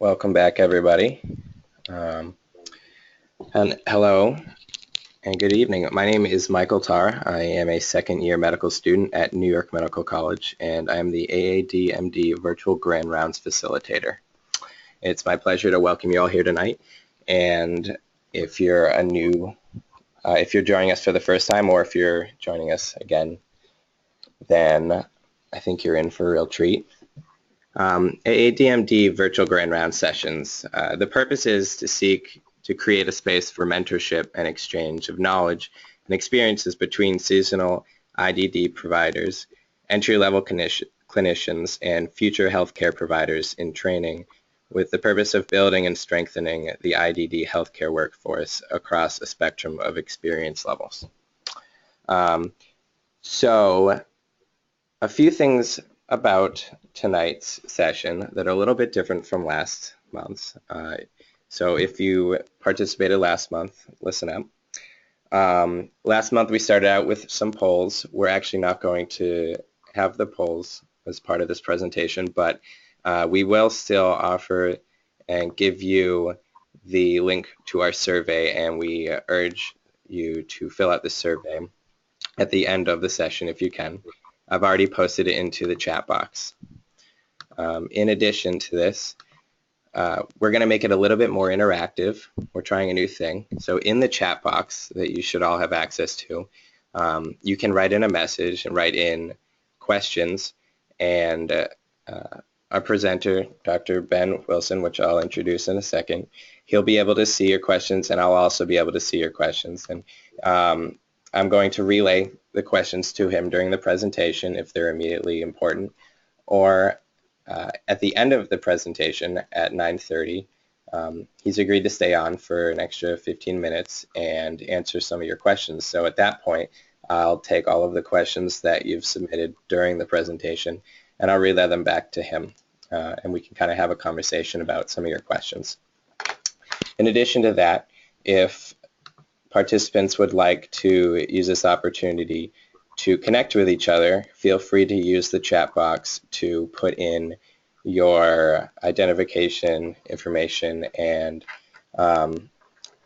Welcome back, everybody. Um, and hello and good evening. My name is Michael Tarr. I am a second-year medical student at New York Medical College, and I am the AADMD Virtual Grand Rounds Facilitator. It's my pleasure to welcome you all here tonight. And if you're if you're joining us for the first time, or if you're joining us again, then I think you're in for a real treat. AADMD Virtual Grand Round Sessions. The purpose is to seek to create a space for mentorship and exchange of knowledge and experiences between seasonal IDD providers, entry-level clinicians, and future healthcare providers in training, with the purpose of building and strengthening the IDD healthcare workforce across a spectrum of experience levels. So a few things about tonight's session that are a little bit different from last month's. So if you participated last month, listen up. Last month we started out with some polls. We're actually not going to have the polls as part of this presentation, but we will still offer and give you the link to our survey, and we urge you to fill out the survey at the end of the session if you can. I've already posted it into the chat box. In addition to this, we're going to make it a little bit more interactive. We're trying a new thing. So in the chat box that you should all have access to, you can write in a message and write in questions, and our presenter, Dr. Ben Wilson, which I'll introduce in a second, he'll be able to see your questions, and I'll also be able to see your questions. And I'm going to relay the questions to him during the presentation if they're immediately important, or at the end of the presentation at 9:30, he's agreed to stay on for an extra 15 minutes and answer some of your questions. So at that point, I'll take all of the questions that you've submitted during the presentation, and I'll relay them back to him, and we can kind of have a conversation about some of your questions. In addition to that, if participants would like to use this opportunity to connect with each other, feel free to use the chat box to put in your identification information, and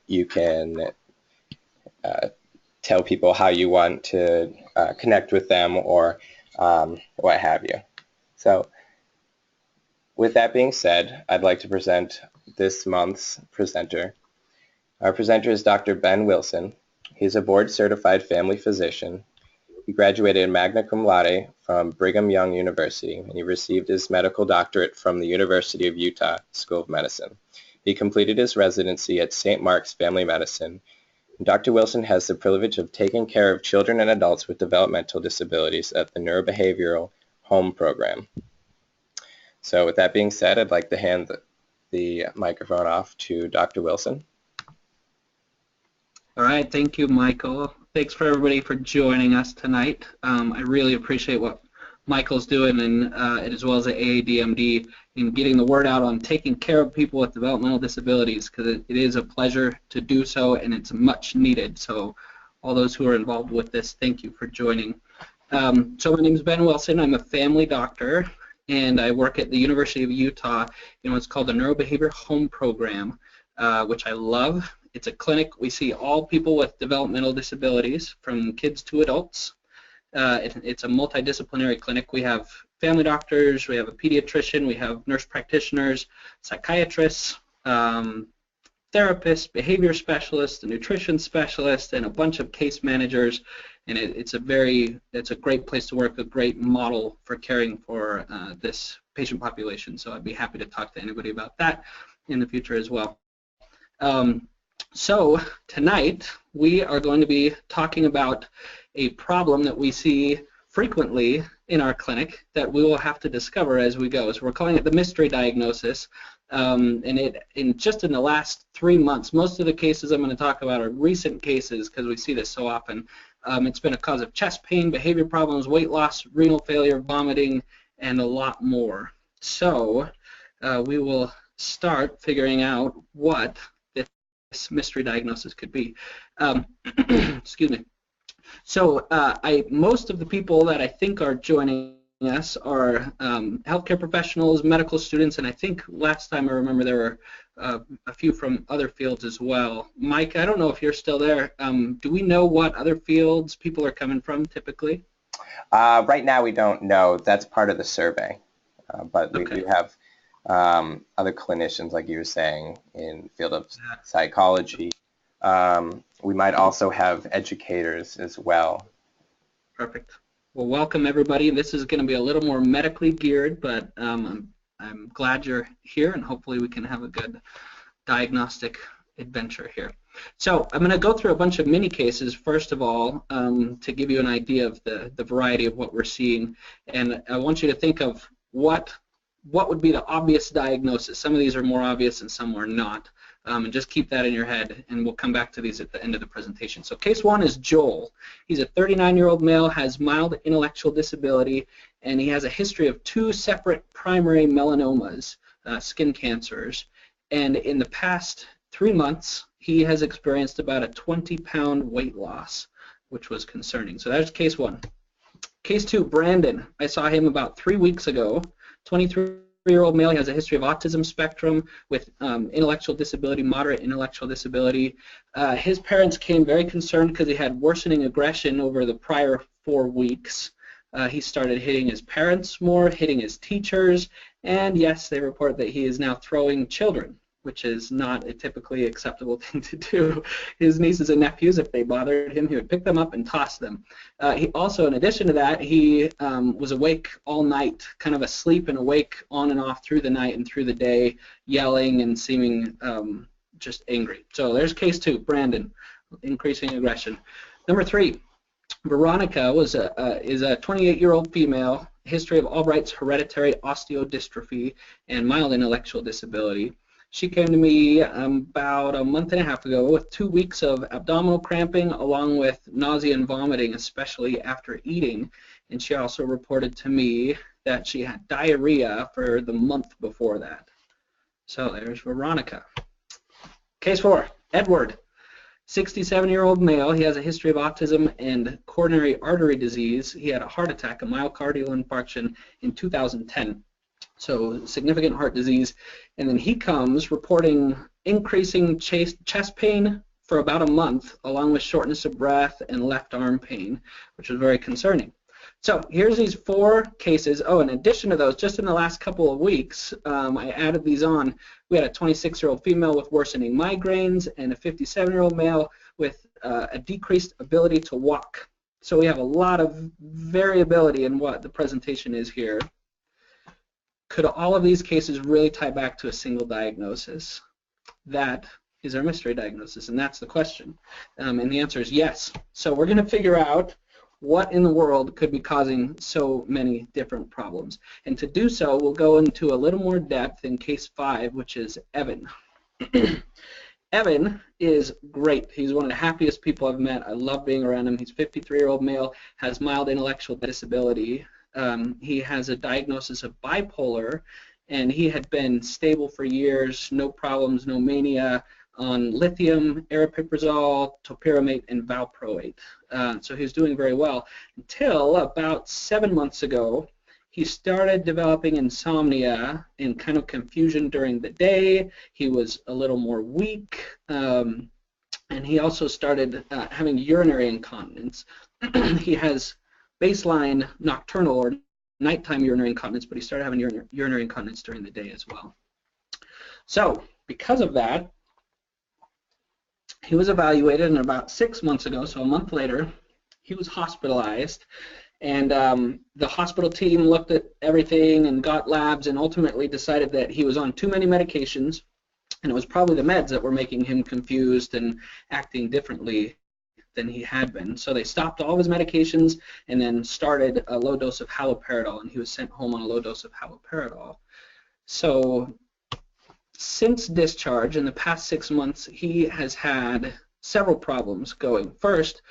you can tell people how you want to connect with them, or what have you. So with that being said, I'd like to present this month's presenter. Our presenter is Dr. Ben Wilson. He's a board-certified family physician. He graduated magna cum laude from Brigham Young University, and he received his medical doctorate from the University of Utah School of Medicine. He completed his residency at St. Mark's Family Medicine. And Dr. Wilson has the privilege of taking care of children and adults with developmental disabilities at the Neurobehavioral Home Program. So with that being said, I'd like to hand the microphone off to Dr. Wilson. All right, thank you, Michael. Thanks for everybody for joining us tonight. I really appreciate what Michael's doing, and as well as the AADMD, in getting the word out on taking care of people with developmental disabilities, because it is a pleasure to do so, and it's much needed. So all those who are involved with this, thank you for joining. So my name is Ben Wilson. I'm a family doctor, and I work at the University of Utah in what's called the Neurobehavioral Home Program, which I love. It's a clinic. We see all people with developmental disabilities, from kids to adults. It's a multidisciplinary clinic. We have family doctors, we have a pediatrician, we have nurse practitioners, psychiatrists, therapists, behavior specialists, a nutrition specialist, and a bunch of case managers. And it's a great place to work, a great model for caring for this patient population. So I'd be happy to talk to anybody about that in the future as well. So tonight we are going to be talking about a problem that we see frequently in our clinic that we will have to discover as we go. So we're calling it the mystery diagnosis, and just in the last 3 months, most of the cases I'm going to talk about are recent cases because we see this so often. It's been a cause of chest pain, behavior problems, weight loss, renal failure, vomiting, and a lot more. So we will start figuring out what this mystery diagnosis could be. Excuse me. So most of the people that I think are joining us are healthcare professionals, medical students, and I think last time I remember there were a few from other fields as well. Mike, I don't know if you're still there. Do we know what other fields people are coming from typically? Right now we don't know. That's part of the survey, but we Okay. do have other clinicians, like you were saying, in the field of psychology. We might also have educators as well. Perfect. Well, welcome everybody. This is going to be a little more medically geared, but I'm glad you're here, and hopefully we can have a good diagnostic adventure here. So I'm going to go through a bunch of mini cases first of all to give you an idea of the variety of what we're seeing, and I want you to think of what would be the obvious diagnosis. Some of these are more obvious and some are not, and just keep that in your head, and we'll come back to these at the end of the presentation. So case one is Joel. He's a 39-year-old male, has mild intellectual disability, and he has a history of 2 separate primary melanomas, skin cancers. And in the past 3 months, he has experienced about a 20-pound weight loss, which was concerning. So that's case 1. Case 2, Brandon. I saw him about 3 weeks ago. 23-year-old male. He has a history of autism spectrum with intellectual disability, moderate intellectual disability. His parents came very concerned because he had worsening aggression over the prior 4 weeks. He started hitting his parents more, hitting his teachers, and yes, they report that he is now throwing children, which is not a typically acceptable thing to do. His nieces and nephews, if they bothered him, he would pick them up and toss them. He also, in addition to that, he was awake all night, kind of asleep and awake on and off through the night and through the day, yelling and seeming just angry. So there's case 2, Brandon, increasing aggression. Number 3, Veronica is a 28-year-old female, history of Albright's hereditary osteodystrophy and mild intellectual disability. She came to me about a month and a half ago with 2 weeks of abdominal cramping along with nausea and vomiting, especially after eating. And she also reported to me that she had diarrhea for the month before that. So there's Veronica. Case 4, Edward. 67-year-old male. He has a history of autism and coronary artery disease. He had a heart attack, a myocardial infarction in 2010. So significant heart disease. And then he comes reporting increasing chest pain for about a month, along with shortness of breath and left arm pain, which was very concerning. So here's these 4 cases. Oh, in addition to those, just in the last couple of weeks, I added these on. We had a 26-year-old female with worsening migraines and a 57-year-old male with a decreased ability to walk. So we have a lot of variability in what the presentation is here. Could all of these cases really tie back to a single diagnosis? That is our mystery diagnosis, and that's the question. And the answer is yes. So we're going to figure out what in the world could be causing so many different problems. And to do so, we'll go into a little more depth in case 5, which is Evan. Evan is great. He's one of the happiest people I've met. I love being around him. He's a 53-year-old male, has mild intellectual disability. He has a diagnosis of bipolar, and he had been stable for years, no problems, no mania, on lithium, aripiprazole, topiramate, and valproate. So he was doing very well until about 7 months ago. He started developing insomnia and kind of confusion during the day. He was a little more weak, and he also started having urinary incontinence. He has baseline nocturnal or nighttime urinary incontinence, but he started having urinary incontinence during the day as well. So because of that, he was evaluated, and about 6 months ago, so a month later, he was hospitalized. And the hospital team looked at everything and got labs and ultimately decided that he was on too many medications, and it was probably the meds that were making him confused and acting differently than he had been. So they stopped all of his medications and then started a low dose of haloperidol, and he was sent home on a low dose of haloperidol. So since discharge, in the past 6 months, he has had several problems going. First,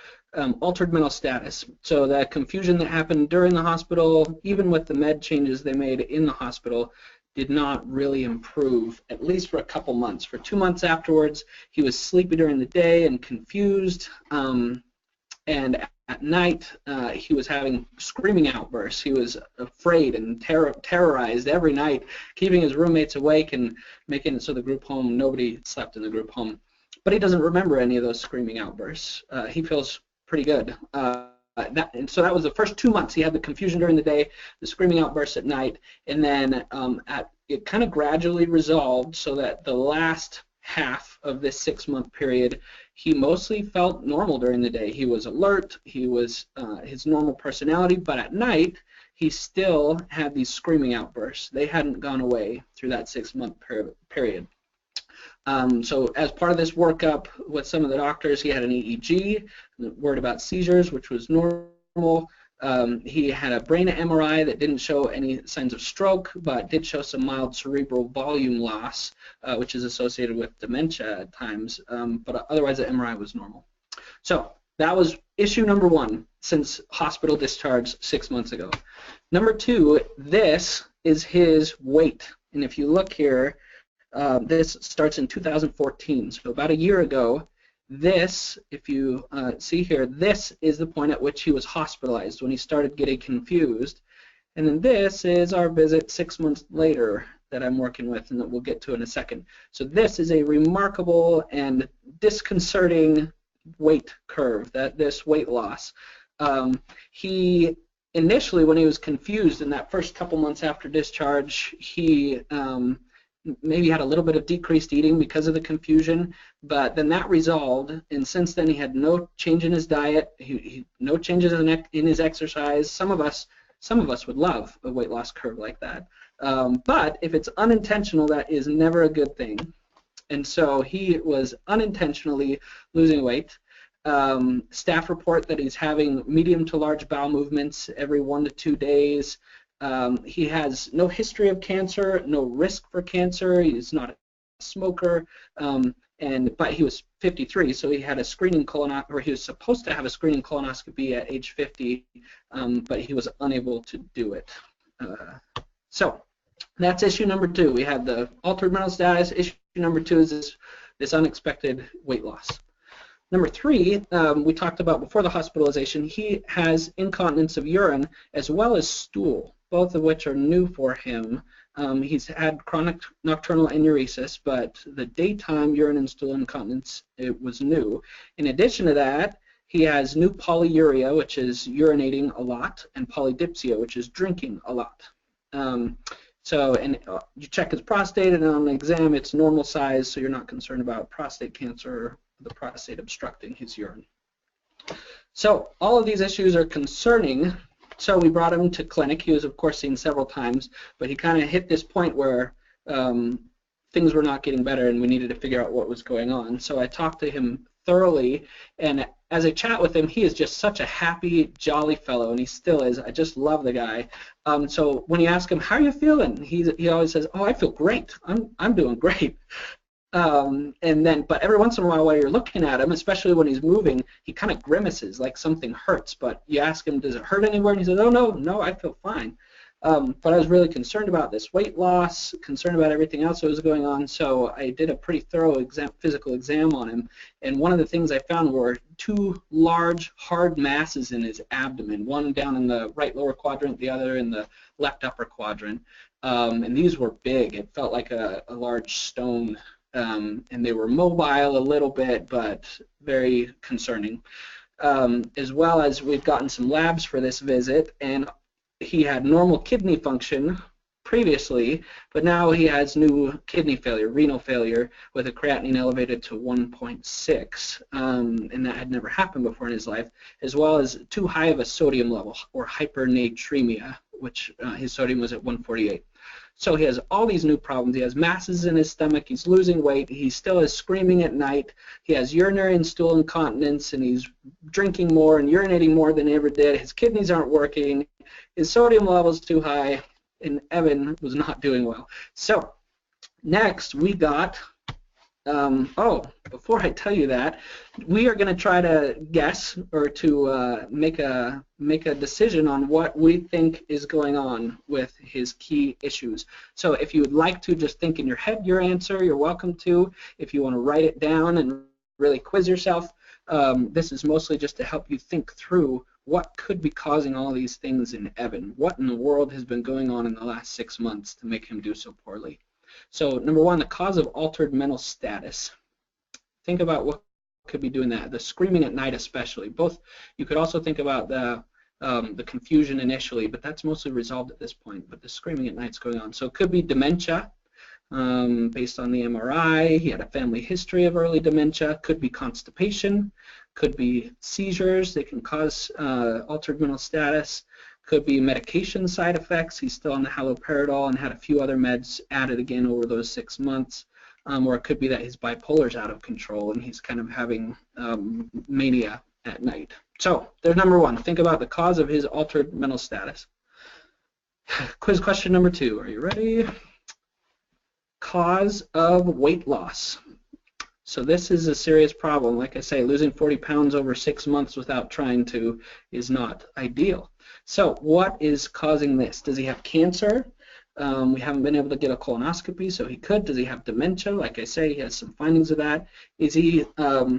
altered mental status. So that confusion that happened during the hospital, even with the med changes they made in the hospital, did not really improve, at least for a couple months. For 2 months afterwards, he was sleepy during the day and confused. and at night he was having screaming outbursts. He was afraid and terrorized every night, keeping his roommates awake and making it so the group home, nobody slept in the group home. But he doesn't remember any of those screaming outbursts. He feels pretty good. And so that was the first 2 months. He had the confusion during the day, the screaming outbursts at night, and then it kind of gradually resolved so that the last half of this 6-month period, he mostly felt normal during the day. He was alert, he was his normal personality, but at night he still had these screaming outbursts. They hadn't gone away through that 6-month period. So as part of this workup with some of the doctors, he had an EEG, worried about seizures, which was normal. He had a brain MRI that didn't show any signs of stroke, but did show some mild cerebral volume loss, which is associated with dementia at times, but otherwise the MRI was normal. So that was issue number 1 since hospital discharge 6 months ago. Number 2, this is his weight. And if you look here, this starts in 2014, so about a year ago. This, if you see here, this is the point at which he was hospitalized, when he started getting confused. And then this is our visit 6 months later that I'm working with and that we'll get to in a second. So this is a remarkable and disconcerting weight curve, this weight loss. He initially, when he was confused in that first couple months after discharge, he maybe had a little bit of decreased eating because of the confusion, but then that resolved, and since then he had no change in his diet, no changes in his exercise. Some of us would love a weight loss curve like that, but if it's unintentional, that is never a good thing. And so he was unintentionally losing weight. Staff report that he's having medium to large bowel movements every 1 to 2 days. He has no history of cancer, no risk for cancer. He's not a smoker, but he was 53, so he had a screening colonoscopy, or he was supposed to have a screening colonoscopy at age 50, but he was unable to do it. So that's issue number 2. We had the altered mental status. Issue number 2 is this unexpected weight loss. Number 3, we talked about before the hospitalization. He has incontinence of urine as well as stool, both of which are new for him. He's had chronic nocturnal enuresis, but the daytime urine and stool incontinence, it was new. In addition to that, he has new polyuria, which is urinating a lot, and polydipsia, which is drinking a lot. You check his prostate, and on the exam, it's normal size, so you're not concerned about prostate cancer or the prostate obstructing his urine. So all of these issues are concerning. So we brought him to clinic. He was, of course, seen several times, but he kind of hit this point where things were not getting better, and we needed to figure out what was going on. So I talked to him thoroughly, and as I chat with him, he is just such a happy, jolly fellow, and he still is. I just love the guy. So when you ask him, how are you feeling? He always says, oh, I feel great. I'm doing great. But every once in a while you're looking at him, especially when he's moving, he kind of grimaces like something hurts, but you ask him, does it hurt anywhere? And he says, oh, no, I feel fine. But I was really concerned about this weight loss, concerned about everything else that was going on, so I did a pretty thorough physical exam on him, and one of the things I found were 2 large, hard masses in his abdomen, one down in the right lower quadrant, the other in the left upper quadrant, and these were big. It felt like a large stone. And they were mobile a little bit, but very concerning. As well as we've gotten some labs for this visit, and he had normal kidney function previously, but now he has new kidney failure, renal failure, with a creatinine elevated to 1.6, and that had never happened before in his life, as well as too high of a sodium level, or hypernatremia, which his sodium was at 148. So he has all these new problems. He has masses in his stomach. He's losing weight. He still is screaming at night. He has urinary and stool incontinence, and he's drinking more and urinating more than he ever did. His kidneys aren't working. His sodium level is too high, and Evan was not doing well. So next we got, before I tell you that, we are going to try to guess or to make a decision on what we think is going on with his key issues. So if you would like to just think in your head your answer, you're welcome to. If you want to write it down and really quiz yourself, this is mostly just to help you think through what could be causing all these things in Evan. What in the world has been going on in the last 6 months to make him do so poorly? So number one, the cause of altered mental status. Think about what could be doing that. The screaming at night especially. Both, you could also think about the confusion initially, but that's mostly resolved at this point. But the screaming at night's going on. So it could be dementia. Based on the MRI, he had a family history of early dementia. Could be constipation. Could be seizures. They can cause altered mental status. Could be medication side effects. He's still on the haloperidol and had a few other meds added again over those 6 months. Or it could be that his bipolar's out of control and he's kind of having mania at night. So there's number one. Think about the cause of his altered mental status. Quiz question number 2. Are you ready? Cause of weight loss. So this is a serious problem. Like I say, losing 40 pounds over 6 months without trying to is not ideal. So what is causing this? Does he have cancer? We haven't been able to get a colonoscopy, so he could. Does he have dementia? Like I say, he has some findings of that. Is he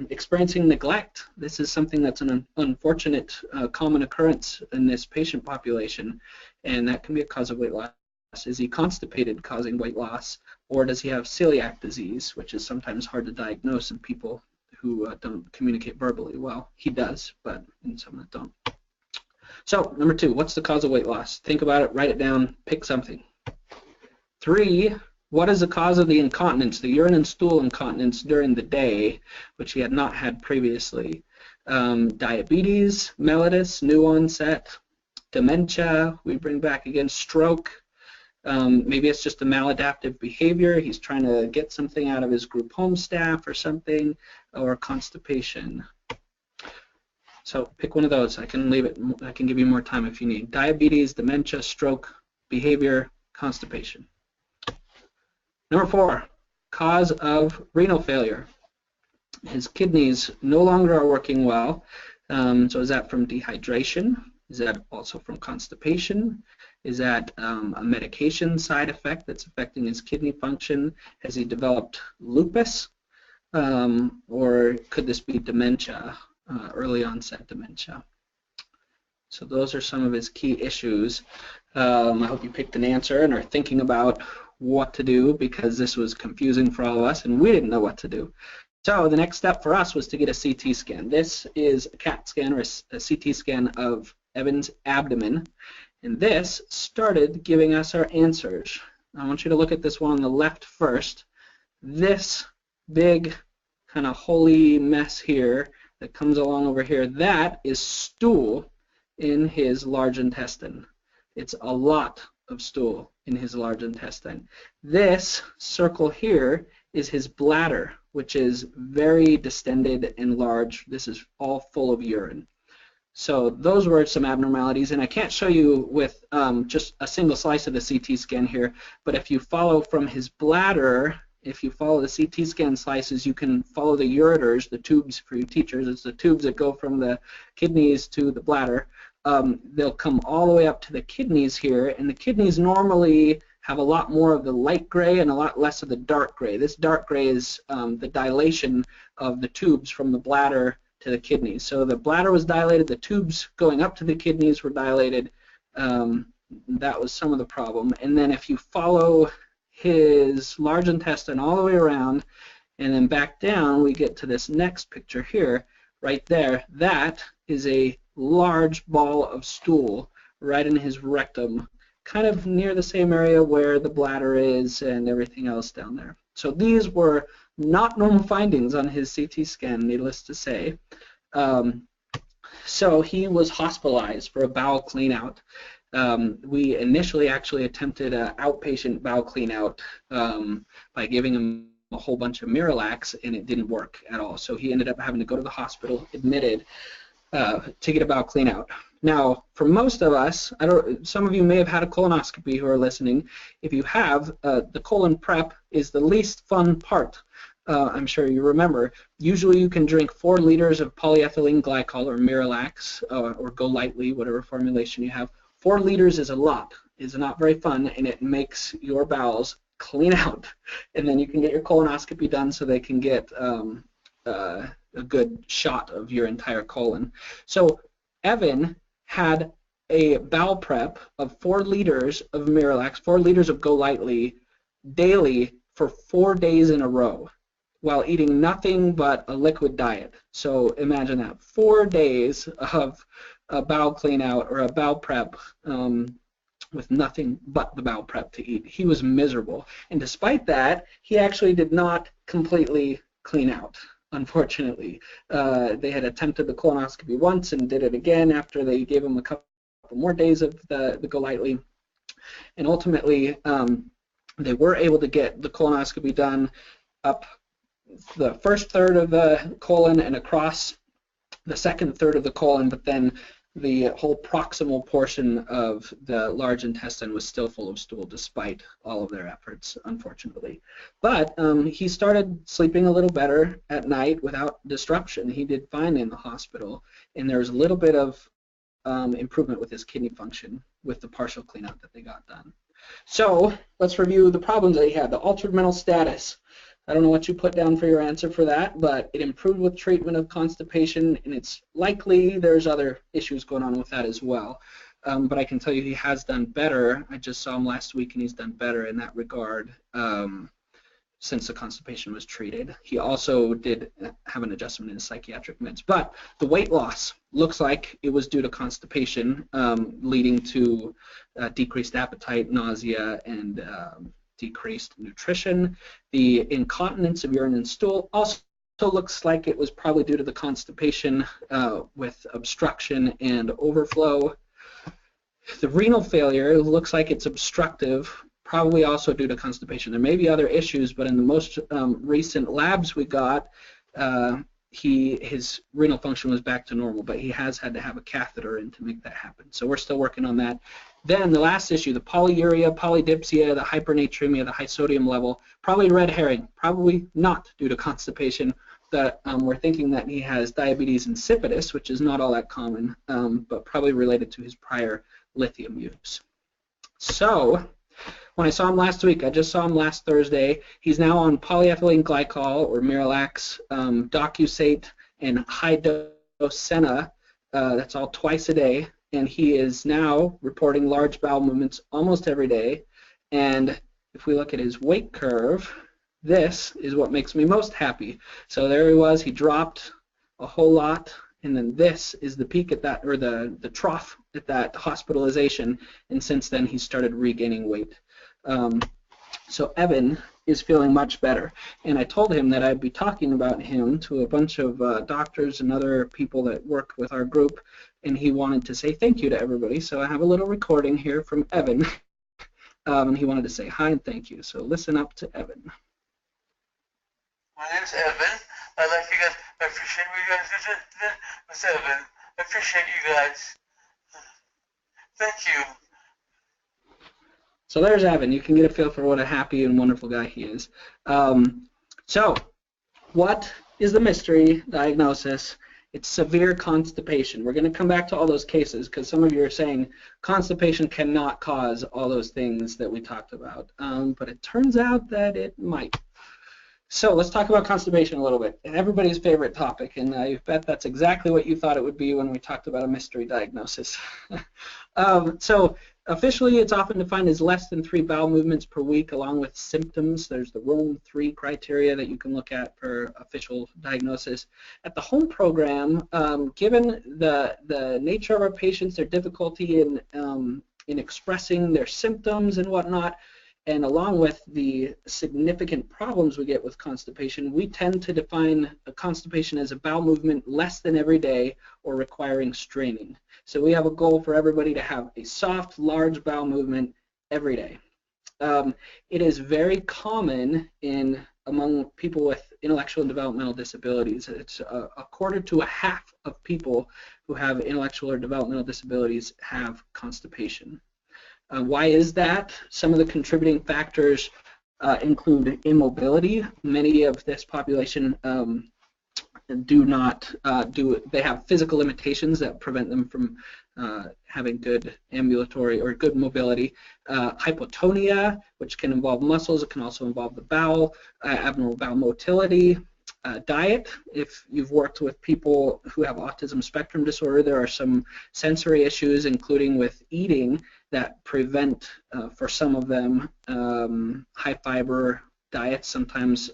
experiencing neglect? This is something that's an unfortunate common occurrence in this patient population, and that can be a cause of weight loss. Is he constipated, causing weight loss? Or does he have celiac disease, which is sometimes hard to diagnose in people who don't communicate verbally? Well, he does, but in some that don't. So, number 2, what's the cause of weight loss? Think about it, write it down, pick something. 3, what is the cause of the incontinence, the urine and stool incontinence during the day, which he had not had previously? Diabetes, mellitus, new onset, dementia, we bring back again stroke. Maybe it's just a maladaptive behavior. He's trying to get something out of his group home staff or something, or constipation. So pick one of those. I can leave it. I can give you more time if you need. Diabetes, dementia, stroke, behavior, constipation. Number 4, cause of renal failure. His kidneys no longer are working well. So is that from dehydration? Is that also from constipation? Is that a medication side effect that's affecting his kidney function? Has he developed lupus? Or could this be dementia, early onset dementia? So those are some of his key issues. I hope you picked an answer and are thinking about what to do, because this was confusing for all of us and we didn't know what to do. So the next step for us was to get a CT scan. This is a CAT scan, or a CT scan of Evan's abdomen. And this started giving us our answers. I want you to look at this one on the left first. This big kind of holy mess here that comes along over here, that is stool in his large intestine. It's a lot of stool in his large intestine. This circle here is his bladder, which is very distended and large. This is all full of urine. So those were some abnormalities, and I can't show you with just a single slice of the CT scan here, but if you follow from his bladder, if you follow the CT scan slices, you can follow the ureters, the tubes for you teachers. It's the tubes that go from the kidneys to the bladder. They'll come all the way up to the kidneys here, and the kidneys normally have a lot more of the light gray and a lot less of the dark gray. This dark gray is the dilation of the tubes from the bladder to the kidneys. So the bladder was dilated, the tubes going up to the kidneys were dilated. That was some of the problem. And then if you follow his large intestine all the way around and then back down, we get to this next picture here. Right there, that is a large ball of stool right in his rectum, kind of near the same area where the bladder is and everything else down there. So these were not normal findings on his CT scan, needless to say. So he was hospitalized for a bowel cleanout. We initially actually attempted an outpatient bowel cleanout by giving him a whole bunch of Miralax, and it didn't work at all. So he ended up having to go to the hospital, admitted, to get a bowel cleanout. Now, for most of us, some of you may have had a colonoscopy who are listening. If you have, the colon prep is the least fun part. I'm sure you remember. Usually you can drink 4 liters of polyethylene glycol or Miralax or Go Lightly, whatever formulation you have. 4 liters is a lot. It's not very fun, and it makes your bowels clean out. And then you can get your colonoscopy done so they can get a good shot of your entire colon. So Evan had a bowel prep of 4 liters of Miralax, 4 liters of Go Lightly daily for 4 days in a row while eating nothing but a liquid diet. So imagine that, 4 days of a bowel clean out or a bowel prep with nothing but the bowel prep to eat. He was miserable. And despite that, he actually did not completely clean out, unfortunately. They had attempted the colonoscopy once and did it again after they gave him a couple more days of the Go Lightly. And ultimately, they were able to get the colonoscopy done up the first third of the colon and across the second third of the colon, but then the whole proximal portion of the large intestine was still full of stool despite all of their efforts, unfortunately. But he started sleeping a little better at night without disruption. He did fine in the hospital, and there was a little bit of improvement with his kidney function with the partial cleanout that they got done. So let's review the problems that he had. The altered mental status. I don't know what you put down for your answer for that, but it improved with treatment of constipation, and it's likely there's other issues going on with that as well. But I can tell you he has done better. I just saw him last week, and he's done better in that regard since the constipation was treated. He also did have an adjustment in his psychiatric meds. But the weight loss looks like it was due to constipation, leading to decreased appetite, nausea, and decreased nutrition. The incontinence of urine and stool also looks like it was probably due to the constipation with obstruction and overflow. The renal failure looks like it's obstructive, probably also due to constipation. There may be other issues, but in the most recent labs we got, his renal function was back to normal, but he has had to have a catheter in to make that happen. So we're still working on that. Then the last issue, the polyuria, polydipsia, the hypernatremia, the high sodium level, probably red herring, probably not due to constipation. That we're thinking that he has diabetes insipidus, which is not all that common, but probably related to his prior lithium use. So when I saw him last week, I just saw him last Thursday. He's now on polyethylene glycol or Miralax, Docusate, and high-dose Senna. That's all twice a day. And he is now reporting large bowel movements almost every day. And if we look at his weight curve, this is what makes me most happy. So there he was. He dropped a whole lot. And then this is the peak at that, or the trough at that hospitalization. And since then, he started regaining weight. So Evan is feeling much better. And I told him that I'd be talking about him to a bunch of doctors and other people that work with our group, and he wanted to say thank you to everybody. So I have a little recording here from Evan, and he wanted to say hi and thank you. So listen up to Evan. My name's Evan. I like you guys. I appreciate what you guys did. It's Evan. I appreciate you guys. Thank you. So there's Evan. You can get a feel for what a happy and wonderful guy he is. So what is the mystery diagnosis? It's severe constipation. We're going to come back to all those cases because some of you are saying constipation cannot cause all those things that we talked about. But it turns out that it might. So let's talk about constipation a little bit, and everybody's favorite topic, and I bet that's exactly what you thought it would be when we talked about a mystery diagnosis. So officially, it's often defined as less than 3 bowel movements per week along with symptoms. There's the Rome 3 criteria that you can look at for official diagnosis. At the home program, given the nature of our patients, their difficulty in expressing their symptoms and whatnot, and along with the significant problems we get with constipation, we tend to define a constipation as a bowel movement less than every day or requiring straining. So we have a goal for everybody to have a soft, large bowel movement every day. It is very common among people with intellectual and developmental disabilities. It's a quarter to a half of people who have intellectual or developmental disabilities have constipation. Why is that? Some of the contributing factors include immobility. Many of this population they have physical limitations that prevent them from having good ambulatory or good mobility. Hypotonia, which can involve muscles, it can also involve the bowel, abnormal bowel motility. Diet, if you've worked with people who have autism spectrum disorder, there are some sensory issues, including with eating, that prevent, for some of them, high fiber diets. Sometimes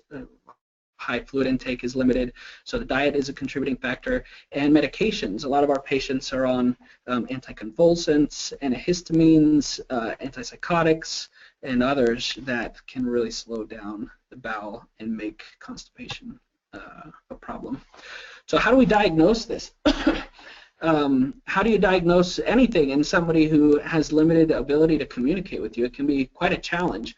high fluid intake is limited, so the diet is a contributing factor. And medications, a lot of our patients are on anticonvulsants, antihistamines, antipsychotics, and others that can really slow down the bowel and make constipation a problem. So how do we diagnose this? How do you diagnose anything in somebody who has limited ability to communicate with you? It can be quite a challenge.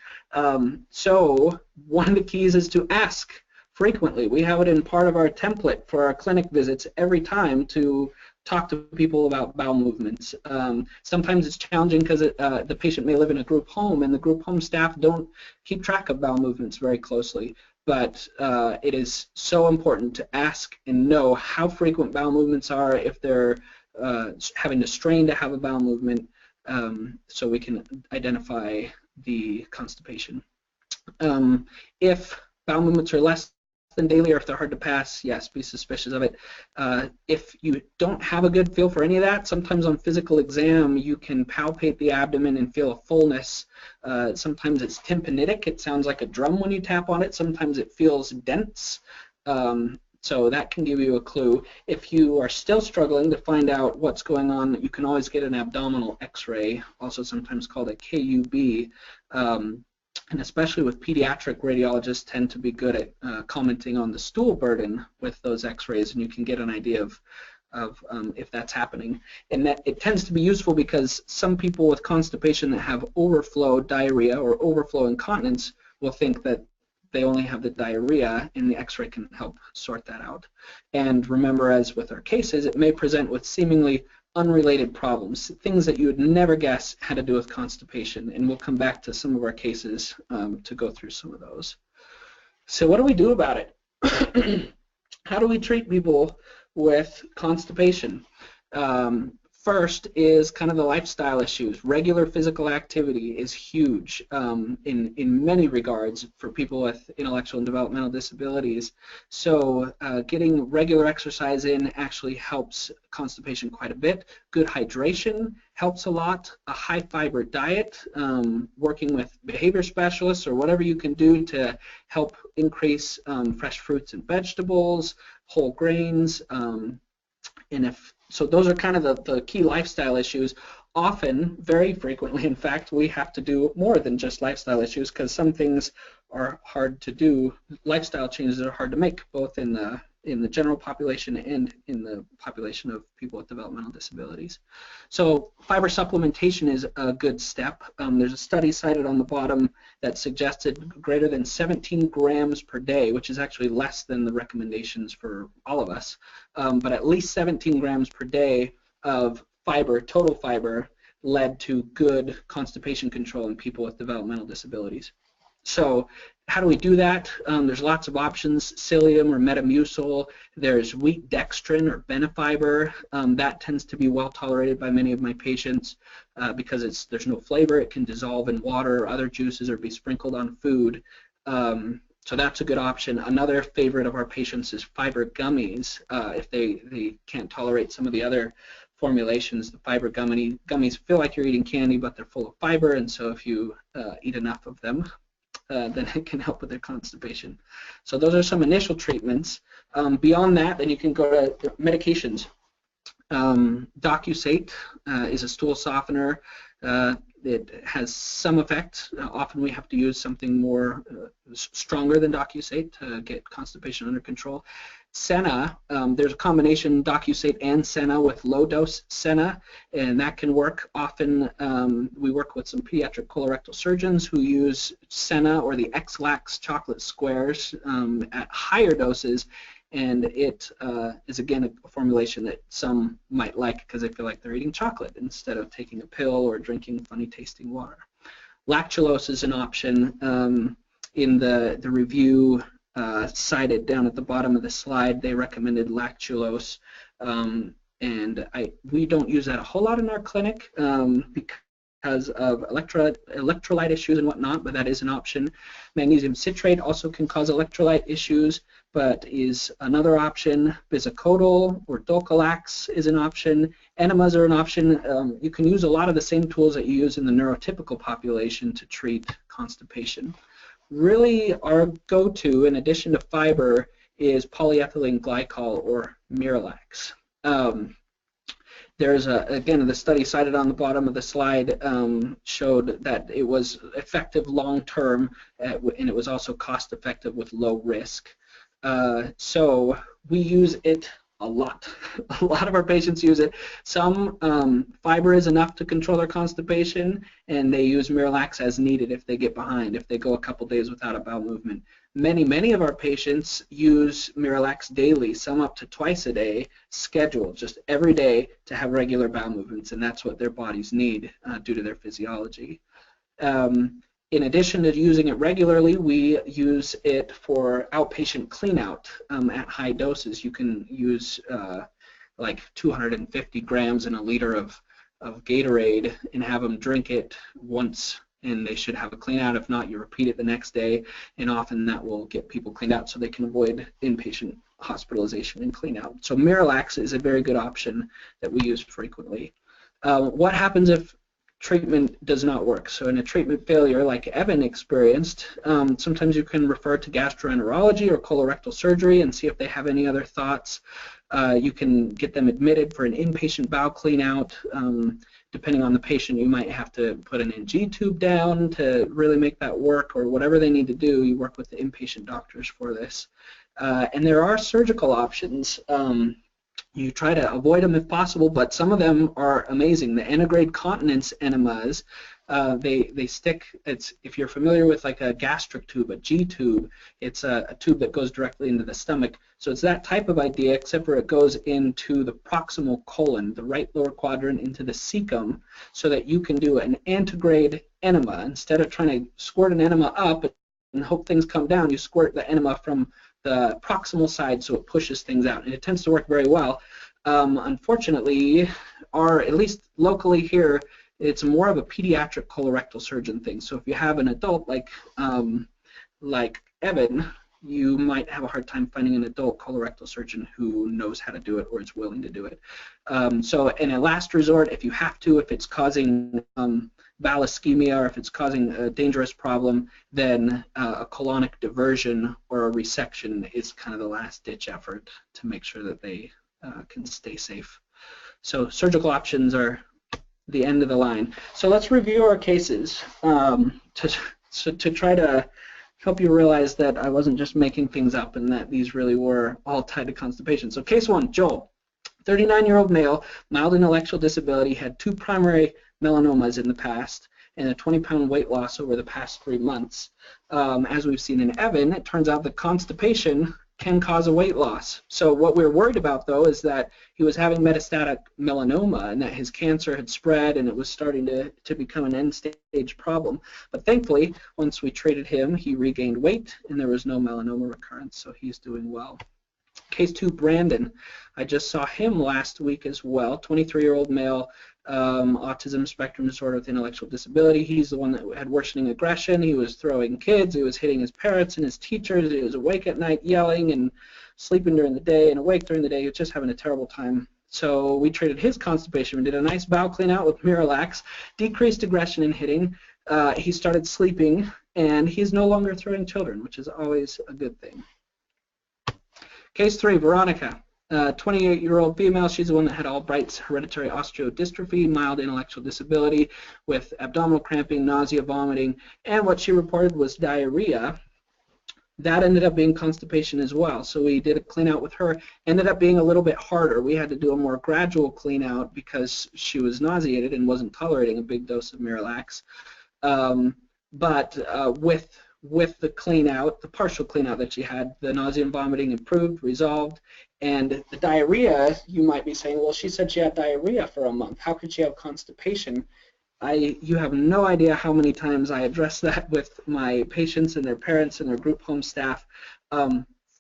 So one of the keys is to ask frequently. We have it in part of our template for our clinic visits every time to talk to people about bowel movements. Sometimes it's challenging because the patient may live in a group home and the group home staff don't keep track of bowel movements very closely. But it is so important to ask and know how frequent bowel movements are, if they're having to strain to have a bowel movement, so we can identify the constipation. If bowel movements are less than daily, or if they're hard to pass, yes, be suspicious of it. If you don't have a good feel for any of that, sometimes on physical exam you can palpate the abdomen and feel a fullness. Sometimes it's tympanitic, it sounds like a drum when you tap on it. Sometimes it feels dense. So that can give you a clue. If you are still struggling to find out what's going on, you can always get an abdominal x-ray, also sometimes called a KUB. And especially with pediatric radiologists tend to be good at commenting on the stool burden with those x-rays, and you can get an idea of if that's happening. And that it tends to be useful because some people with constipation that have overflow diarrhea or overflow incontinence will think that they only have the diarrhea, and the x-ray can help sort that out. And remember, as with our cases, it may present with seemingly unrelated problems, things that you would never guess had to do with constipation, and we'll come back to some of our cases to go through some of those. So what do we do about it? How do we treat people with constipation? First is kind of the lifestyle issues. Regular physical activity is huge in many regards for people with intellectual and developmental disabilities. So getting regular exercise in actually helps constipation quite a bit. Good hydration helps a lot. A high fiber diet, working with behavior specialists or whatever you can do to help increase fresh fruits and vegetables, whole grains, so those are kind of the key lifestyle issues. Often, very frequently, in fact, we have to do more than just lifestyle issues because some things are hard to do. Lifestyle changes are hard to make, both in the general population and in the population of people with developmental disabilities. So fiber supplementation is a good step. There's a study cited on the bottom that suggested greater than 17 grams per day, which is actually less than the recommendations for all of us, but at least 17 grams per day of fiber, total fiber, led to good constipation control in people with developmental disabilities. So how do we do that? There's lots of options, psyllium or Metamucil. There's wheat dextrin or Benefiber. That tends to be well tolerated by many of my patients because there's no flavor. It can dissolve in water or other juices or be sprinkled on food. So that's a good option. Another favorite of our patients is fiber gummies. If they can't tolerate some of the other formulations, the fiber gummies feel like you're eating candy, but they're full of fiber, and so if you eat enough of them, then it can help with their constipation. So those are some initial treatments. Beyond that, then you can go to medications. Docusate is a stool softener. It has some effect. Often we have to use something more stronger than Docusate to get constipation under control. Senna, there's a combination Docusate and Senna with low-dose Senna, and that can work. Often we work with some pediatric colorectal surgeons who use Senna or the X-Lax chocolate squares at higher doses, and it is again a formulation that some might like because they feel like they're eating chocolate instead of taking a pill or drinking funny tasting water. Lactulose is an option. In the review cited down at the bottom of the slide, they recommended lactulose, and we don't use that a whole lot in our clinic because because of electrolyte issues and whatnot, but that is an option. Magnesium citrate also can cause electrolyte issues, but is another option. Bisacodyl or Dulcolax is an option. Enemas are an option. You can use a lot of the same tools that you use in the neurotypical population to treat constipation. Really, our go-to, in addition to fiber, is polyethylene glycol or Miralax. There's again, the study cited on the bottom of the slide showed that it was effective long-term, and it was also cost-effective with low risk. So we use it a lot. A lot of our patients use it. Some fiber is enough to control their constipation, and they use Miralax as needed if they get behind, if they go a couple days without a bowel movement. Many of our patients use Miralax daily, some up to twice a day, scheduled just every day to have regular bowel movements, and that's what their bodies need due to their physiology. In addition to using it regularly, we use it for outpatient cleanout at high doses. You can use like 250 grams in a liter of Gatorade and have them drink it once, and they should have a clean out. If not, you repeat it the next day, and often that will get people cleaned out so they can avoid inpatient hospitalization and clean out. So Miralax is a very good option that we use frequently. What happens if treatment does not work? So in a treatment failure like Evan experienced, sometimes you can refer to gastroenterology or colorectal surgery and see if they have any other thoughts. You can get them admitted for an inpatient bowel clean out. Depending on the patient, you might have to put an NG tube down to really make that work, or whatever they need to do. You work with the inpatient doctors for this. And there are surgical options. You try to avoid them if possible, but some of them are amazing. The antegrade continence enemas, they stick. It's, if you're familiar with like a gastric tube, a G tube, it's a tube that goes directly into the stomach. So it's that type of idea, except for it goes into the proximal colon, the right lower quadrant, into the cecum, so that you can do an antegrade enema. Instead of trying to squirt an enema up and hope things come down, you squirt the enema from the proximal side, so it pushes things out, and it tends to work very well. Unfortunately, at least locally here, it's more of a pediatric colorectal surgeon thing. So if you have an adult like Evan, you might have a hard time finding an adult colorectal surgeon who knows how to do it or is willing to do it. So in a last resort, if you have to, if it's causing bowel ischemia, or if it's causing a dangerous problem, then a colonic diversion or a resection is kind of the last-ditch effort to make sure that they can stay safe. So surgical options are the end of the line. So let's review our cases to try to help you realize that I wasn't just making things up and that these really were all tied to constipation. So case 1, Joel, 39-year-old male, mild intellectual disability, had 2 primary melanomas in the past and a 20-pound weight loss over the past 3 months. As we've seen in Evan, it turns out that constipation can cause a weight loss. So what we're worried about, though, is that he was having metastatic melanoma and that his cancer had spread and it was starting to become an end-stage problem. But thankfully, once we treated him, he regained weight and there was no melanoma recurrence, so he's doing well. Case 2, Brandon. I just saw him last week as well, 23-year-old male, autism spectrum disorder with intellectual disability. He's the one that had worsening aggression. He was throwing kids. He was hitting his parents and his teachers. He was awake at night yelling and sleeping during the day and awake during the day. He was just having a terrible time. So we treated his constipation. We did a nice bowel clean out with Miralax, decreased aggression and hitting. He started sleeping, and he's no longer throwing children, which is always a good thing. Case 3, Veronica, 28-year-old female. She's the one that had Albright's hereditary osteodystrophy, mild intellectual disability with abdominal cramping, nausea, vomiting, and what she reported was diarrhea. That ended up being constipation as well. So we did a clean out with her. Ended up being a little bit harder. We had to do a more gradual clean out because she was nauseated and wasn't tolerating a big dose of Miralax. With the clean out, the partial clean out that she had, the nausea and vomiting improved, resolved, and the diarrhea, you might be saying, well, she said she had diarrhea for a month. How could she have constipation? You have no idea how many times I address that with my patients and their parents and their group home staff.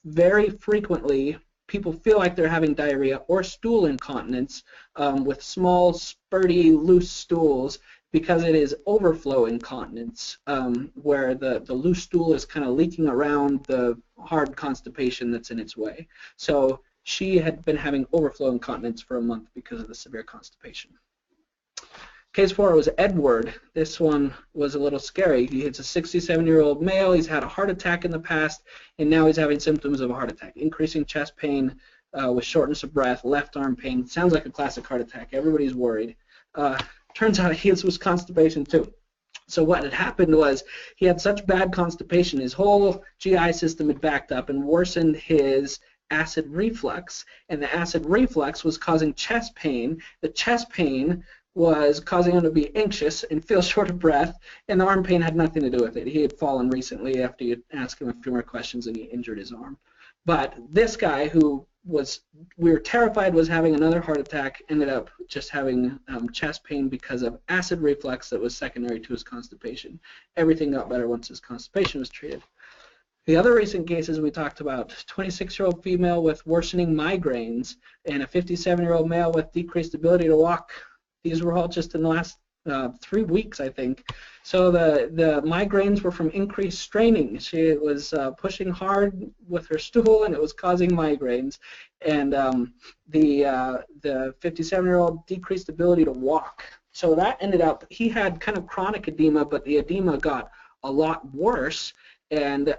Very frequently, people feel like they're having diarrhea or stool incontinence with small, spurty, loose stools because it is overflow incontinence, where the loose stool is kind of leaking around the hard constipation that's in its way. So she had been having overflow incontinence for a month because of the severe constipation. Case 4 was Edward. This one was a little scary. He's a 67-year-old male. He's had a heart attack in the past, and now he's having symptoms of a heart attack. Increasing chest pain with shortness of breath, left arm pain. Sounds like a classic heart attack. Everybody's worried. Turns out his was constipation too. So what had happened was he had such bad constipation, his whole GI system had backed up and worsened his acid reflux, and the acid reflux was causing chest pain. The chest pain was causing him to be anxious and feel short of breath, and the arm pain had nothing to do with it. He had fallen recently after you asked him a few more questions and he injured his arm. But this guy who we were terrified was having another heart attack, ended up just having chest pain because of acid reflux that was secondary to his constipation. Everything got better once his constipation was treated. The other recent cases we talked about, 26-year-old female with worsening migraines and a 57-year-old male with decreased ability to walk. These were all just in the last 3 weeks, I think. So the migraines were from increased straining. She was pushing hard with her stool, and it was causing migraines. And the 57-year-old decreased ability to walk. So that ended up, he had kind of chronic edema, but the edema got a lot worse. And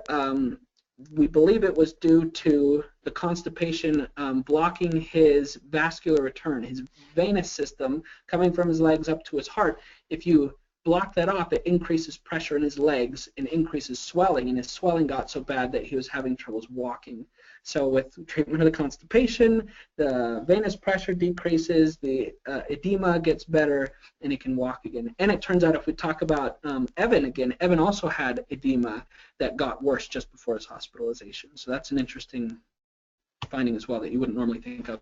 we believe it was due to the constipation blocking his vascular return, his venous system coming from his legs up to his heart. If you block that off, it increases pressure in his legs and increases swelling, and his swelling got so bad that he was having troubles walking. So with treatment of the constipation, the venous pressure decreases, the edema gets better, and he can walk again. And it turns out if we talk about Evan again, Evan also had edema that got worse just before his hospitalization. So that's an interesting finding as well that you wouldn't normally think of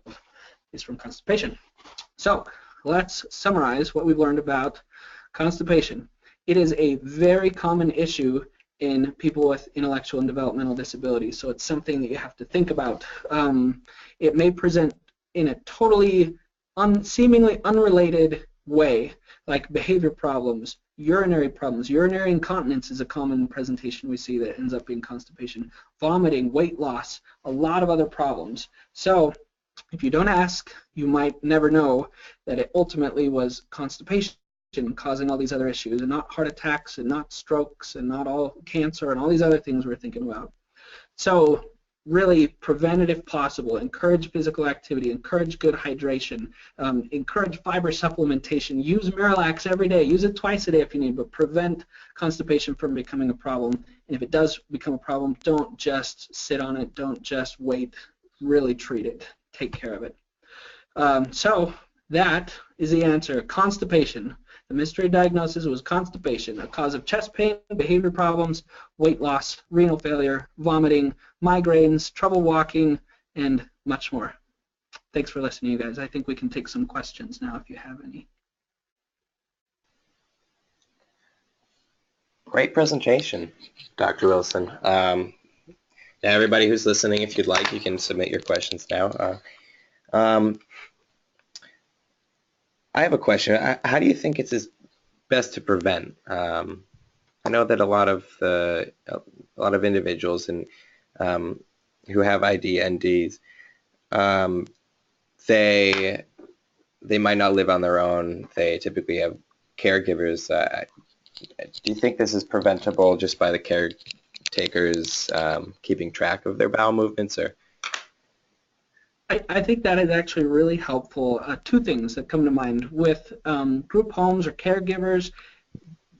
is from constipation. So let's summarize what we've learned about constipation. It is a very common issue in people with intellectual and developmental disabilities, so it's something that you have to think about. It may present in a totally seemingly unrelated way, like behavior problems, urinary problems. Urinary incontinence is a common presentation we see that ends up being constipation. Vomiting, weight loss, a lot of other problems. So if you don't ask, you might never know that it ultimately was constipation causing all these other issues, and not heart attacks, and not strokes, and not all cancer, and all these other things we're thinking about. So really prevent it if possible. Encourage physical activity, encourage good hydration, encourage fiber supplementation, use Miralax every day, use it twice a day if you need, but prevent constipation from becoming a problem. And if it does become a problem, don't just sit on it, don't just wait, really treat it, take care of it. So that is the answer. Constipation. The mystery diagnosis was constipation, a cause of chest pain, behavior problems, weight loss, renal failure, vomiting, migraines, trouble walking, and much more. Thanks for listening, you guys. I think we can take some questions now if you have any. Great presentation, Dr. Wilson. Yeah, everybody who's listening, if you'd like, you can submit your questions now. I have a question. How do you think it's best to prevent? I know that a lot of individuals who have AADMDs, they might not live on their own. They typically have caregivers. Do you think this is preventable just by the caretakers keeping track of their bowel movements, or? I think that is actually really helpful. Two things that come to mind with group homes or caregivers.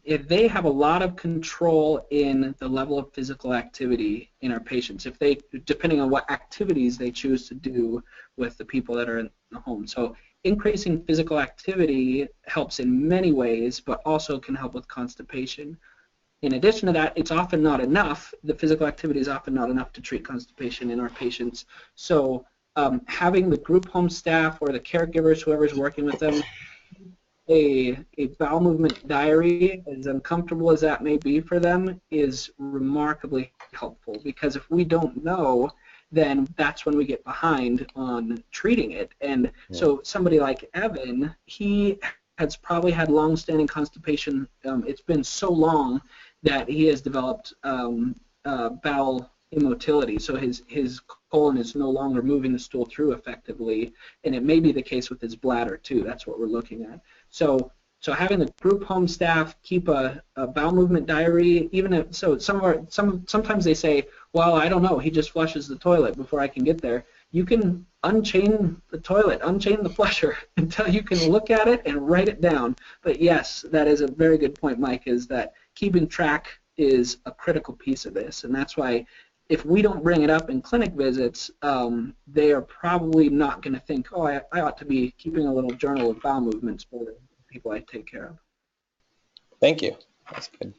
If they have a lot of control in the level of physical activity in our patients, if they, depending on what activities they choose to do with the people that are in the home. So increasing physical activity helps in many ways, but also can help with constipation. In addition to that, it's often not enough. The physical activity is often not enough to treat constipation in our patients. So having the group home staff or the caregivers, whoever's working with them, a bowel movement diary, as uncomfortable as that may be for them, is remarkably helpful, because if we don't know, then that's when we get behind on treating it. And so somebody like Evan, he has probably had long-standing constipation. It's been so long that he has developed bowel immotility, so his colon is no longer moving the stool through effectively, and it may be the case with his bladder too. That's what we're looking at. So having the group home staff keep a bowel movement diary, even if sometimes they say, well, I don't know, he just flushes the toilet before I can get there. You can unchain the toilet, unchain the flusher until you can look at it and write it down. But yes, that is a very good point, Mike, is that keeping track is a critical piece of this, and that's why if we don't bring it up in clinic visits, they are probably not going to think, oh, I ought to be keeping a little journal of bowel movements for the people I take care of. Thank you. That's good.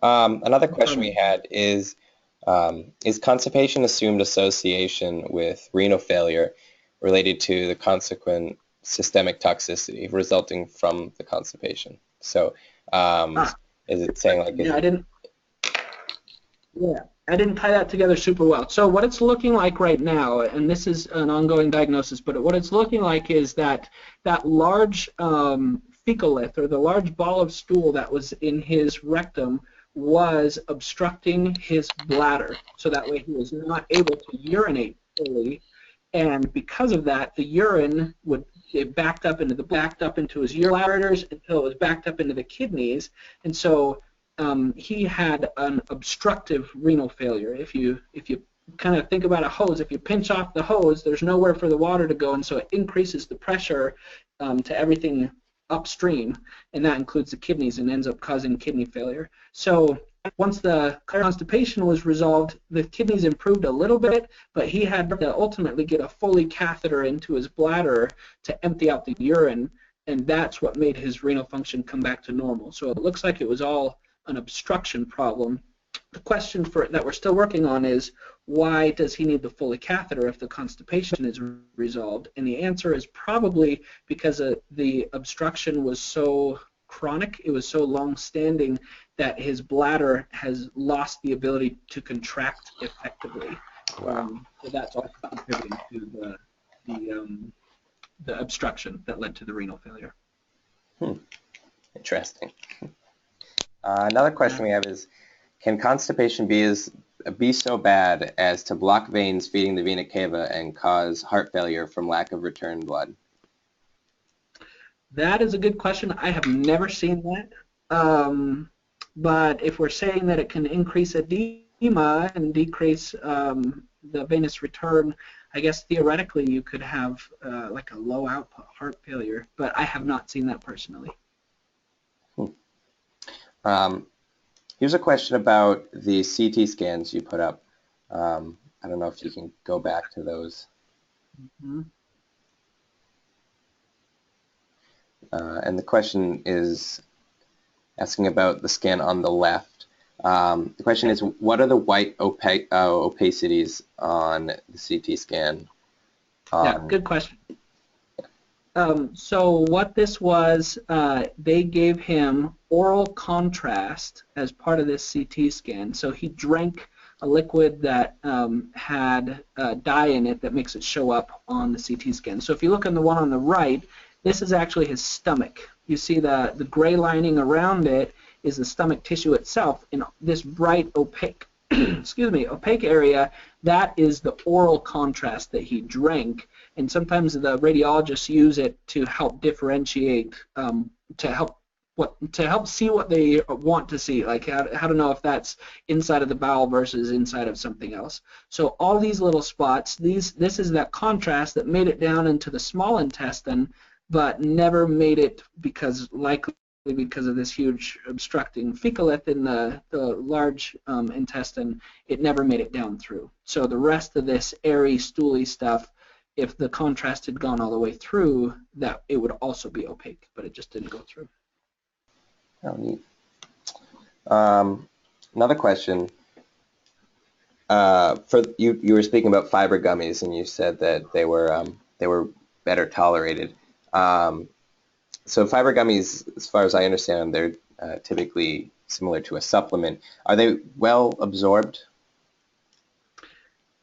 Another question we had is constipation assumed association with renal failure related to the consequent systemic toxicity resulting from the constipation? So is it saying like... I didn't tie that together super well. So what it's looking like right now, and this is an ongoing diagnosis, but what it's looking like is that large fecalith, or the large ball of stool that was in his rectum, was obstructing his bladder, so that way he was not able to urinate fully, and because of that, the urine backed up into his ureters until it was backed up into the kidneys, and so he had an obstructive renal failure. If you kind of think about a hose, if you pinch off the hose, there's nowhere for the water to go, and so it increases the pressure to everything upstream, and that includes the kidneys, and ends up causing kidney failure. So once the constipation was resolved, the kidneys improved a little bit, but he had to ultimately get a Foley catheter into his bladder to empty out the urine, and that's what made his renal function come back to normal. So it looks like it was all an obstruction problem. The question that we're still working on is, why does he need the Foley catheter if the constipation is resolved? And the answer is probably because the obstruction was so chronic, it was so long-standing, that his bladder has lost the ability to contract effectively. Wow. So that's all contributing to the obstruction that led to the renal failure. Interesting. Another question we have is, can constipation be so bad as to block veins feeding the vena cava and cause heart failure from lack of return blood? That is a good question. I have never seen that. But if we're saying that it can increase edema and decrease the venous return, I guess theoretically you could have like a low output heart failure, but I have not seen that personally. Here's a question about the CT scans you put up. I don't know if you can go back to those. Mm-hmm. And the question is asking about the scan on the left. The question is, what are the white opacities on the CT scan? Yeah, good question. So what this was, they gave him oral contrast as part of this CT scan. So he drank a liquid that had dye in it that makes it show up on the CT scan. So if you look on the one on the right, this is actually his stomach. You see the gray lining around it is the stomach tissue itself, and this bright opaque opaque area, that is the oral contrast that he drank. And sometimes the radiologists use it to help differentiate, to help see what they want to see, like how to know if that's inside of the bowel versus inside of something else. So all these little spots, this is that contrast that made it down into the small intestine, but never made it likely because of this huge obstructing fecalith in the large intestine. It never made it down through. So the rest of this airy, stooly stuff, if the contrast had gone all the way through, that it would also be opaque, but it just didn't go through. Oh, neat. Another question. You were speaking about fiber gummies, and you said that they were better tolerated. So fiber gummies, as far as I understand them, they're typically similar to a supplement. Are they well absorbed?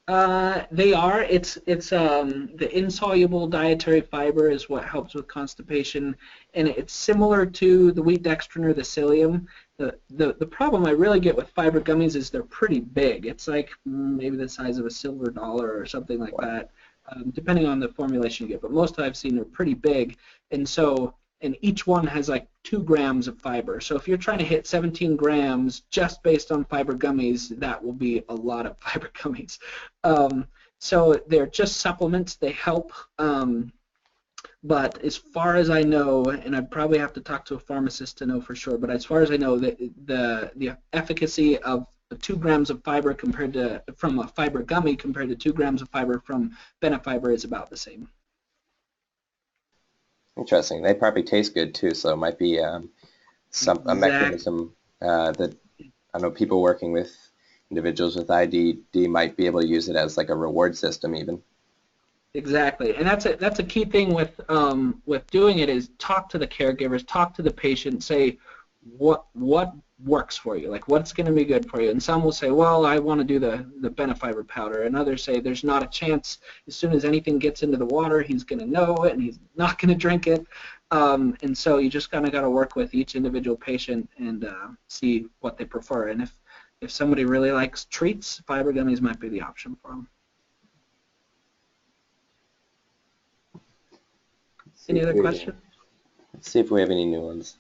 They are. It's the insoluble dietary fiber is what helps with constipation, and it's similar to the wheat dextrin or the psyllium. The problem I really get with fiber gummies is they're pretty big. It's like maybe the size of a silver dollar or something like that, depending on the formulation you get. But most I've seen are pretty big, and each one has like 2 grams of fiber. So if you're trying to hit 17 grams just based on fiber gummies, that will be a lot of fiber gummies. So they're just supplements. They help. But as far as I know, and I'd probably have to talk to a pharmacist to know for sure, but as far as I know, the efficacy of 2 grams of fiber from a fiber gummy compared to 2 grams of fiber from Benefiber is about the same. Interesting. They probably taste good too, so it might be a mechanism that I know people working with individuals with IDD might be able to use it as like a reward system even. Exactly, and that's a key thing with doing it is talk to the caregivers, talk to the patient, say what works for you, like what's going to be good for you. And some will say, well, I want to do the Benefiber powder, and others say there's not a chance. As soon as anything gets into the water, he's going to know it, and he's not going to drink it. And so you just kind of got to work with each individual patient and see what they prefer. And if somebody really likes treats, fiber gummies might be the option for them. Any other questions? Let's see if we have any new ones.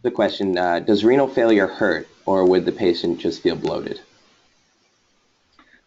The question, does renal failure hurt, or would the patient just feel bloated?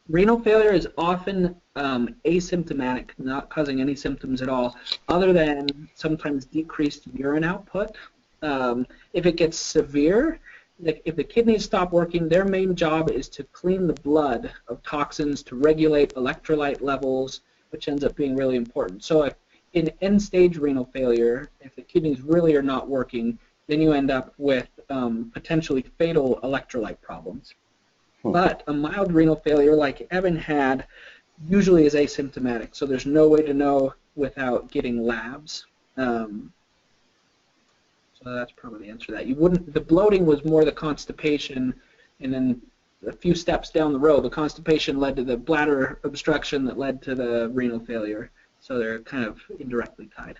Renal failure is often asymptomatic, not causing any symptoms at all, other than sometimes decreased urine output. If it gets severe, if the kidneys stop working, their main job is to clean the blood of toxins, to regulate electrolyte levels, which ends up being really important. So if in end-stage renal failure, if the kidneys really are not working, then you end up with potentially fatal electrolyte problems. But a mild renal failure like Evan had usually is asymptomatic, so there's no way to know without getting labs. So that's probably the answer to that. You wouldn't. The bloating was more the constipation, and then a few steps down the road, the constipation led to the bladder obstruction that led to the renal failure. So they're kind of indirectly tied.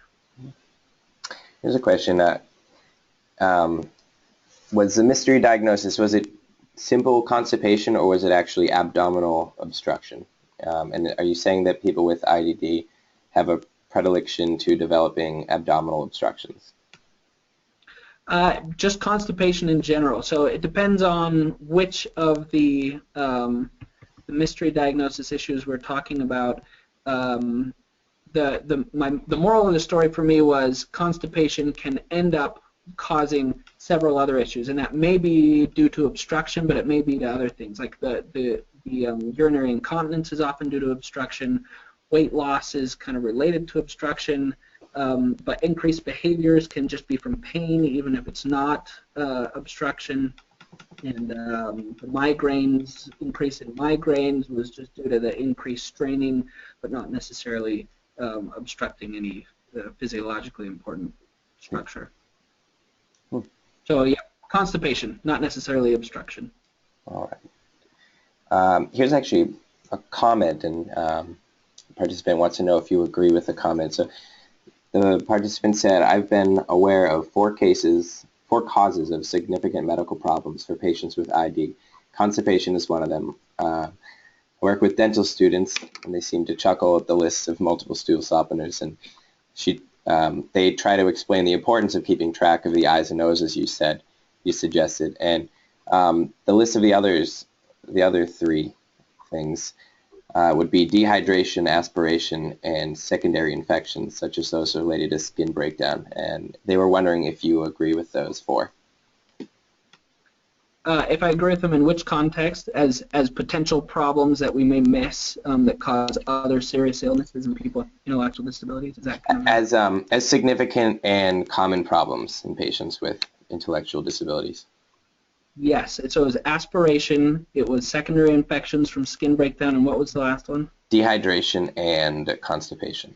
Here's a question. Was the mystery diagnosis, was it simple constipation or was it actually abdominal obstruction? And are you saying that people with IDD have a predilection to developing abdominal obstructions? Just constipation in general. So it depends on which of the mystery diagnosis issues we're talking about. The moral of the story for me was constipation can end up causing several other issues, and that may be due to obstruction, but it may be to other things. Like the urinary incontinence is often due to obstruction. Weight loss is kind of related to obstruction. But increased behaviors can just be from pain, even if it's not obstruction. And the migraines, increase in migraines was just due to the increased straining, but not necessarily obstructing any physiologically important structure. So yeah, constipation, not necessarily obstruction. All right. Here's actually a comment, and the participant wants to know if you agree with the comment. So the participant said, I've been aware of 4 causes of significant medical problems for patients with ID. Constipation is one of them. I work with dental students, and they seem to chuckle at the list of multiple stool softeners, and they try to explain the importance of keeping track of the eyes and noses you suggested. And the list of the other 3 things would be dehydration, aspiration, and secondary infections, such as those related to skin breakdown. And they were wondering if you agree with those 4. If I agree with them in which context, as potential problems that we may miss that cause other serious illnesses in people with intellectual disabilities, is that kind of as significant and common problems in patients with intellectual disabilities? Yes. So it was aspiration, it was secondary infections from skin breakdown, and what was the last one? Dehydration and constipation.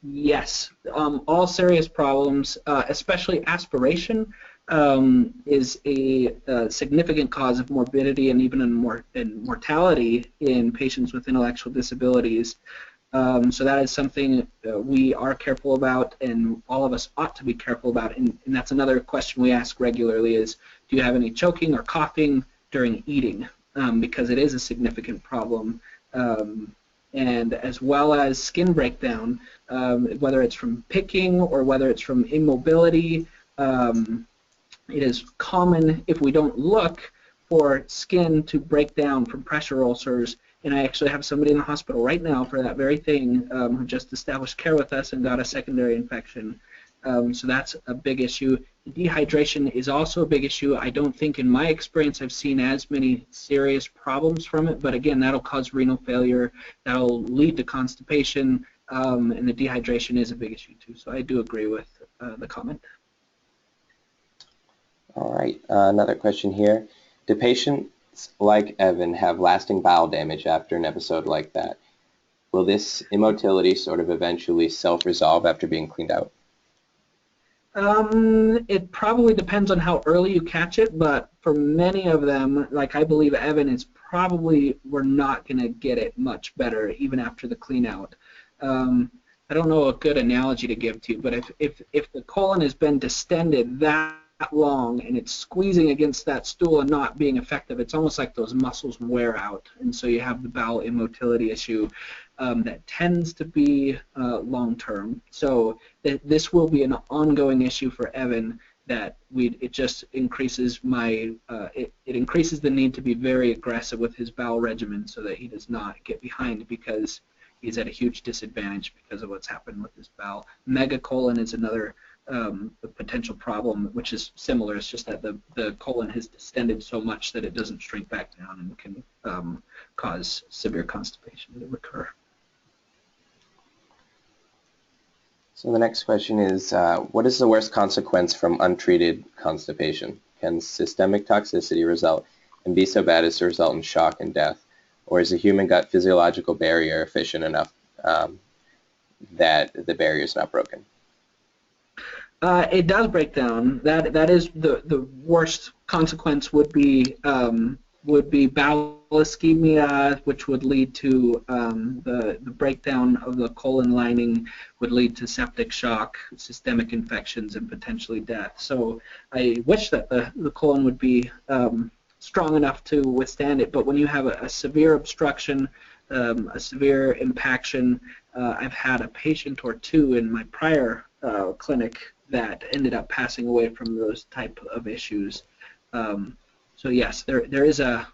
Yes, all serious problems, especially aspiration, is a significant cause of morbidity and even in mortality in patients with intellectual disabilities. So that is something we are careful about, and all of us ought to be careful about. And that's another question we ask regularly: is do you have any choking or coughing during eating? Because it is a significant problem. And as well as skin breakdown, whether it's from picking or whether it's from immobility. It is common, if we don't look, for skin to break down from pressure ulcers. And I actually have somebody in the hospital right now for that very thing who just established care with us and got a secondary infection. So that's a big issue. Dehydration is also a big issue. I don't think in my experience I've seen as many serious problems from it, but again, that'll cause renal failure, that'll lead to constipation, and the dehydration is a big issue too. So I do agree with the comment. All right, another question here. Do patients like Evan have lasting bowel damage after an episode like that? Will this immotility sort of eventually self-resolve after being cleaned out? It probably depends on how early you catch it, but for many of them, like I believe Evan, is probably we're not going to get it much better even after the clean out. I don't know a good analogy to give to you, but if the colon has been distended that long and it's squeezing against that stool and not being effective, it's almost like those muscles wear out, and so you have the bowel immotility issue that tends to be long-term. So this will be an ongoing issue for Evan, that it just increases it increases the need to be very aggressive with his bowel regimen so that he does not get behind, because he's at a huge disadvantage because of what's happened with his bowel. Megacolon is another potential problem, which is similar. It's just that the colon has distended so much that it doesn't shrink back down and can cause severe constipation to recur. So the next question is, what is the worst consequence from untreated constipation? Can systemic toxicity result and be so bad as to result in shock and death? Or is the human gut physiological barrier efficient enough that the barrier is not broken? It does break down. That is the worst consequence would be bowel ischemia, which would lead to the breakdown of the colon lining, would lead to septic shock, systemic infections, and potentially death. So I wish that the colon would be strong enough to withstand it, but when you have a severe obstruction, a severe impaction, I've had a patient or two in my prior clinic that ended up passing away from those type of issues. So yes, there is a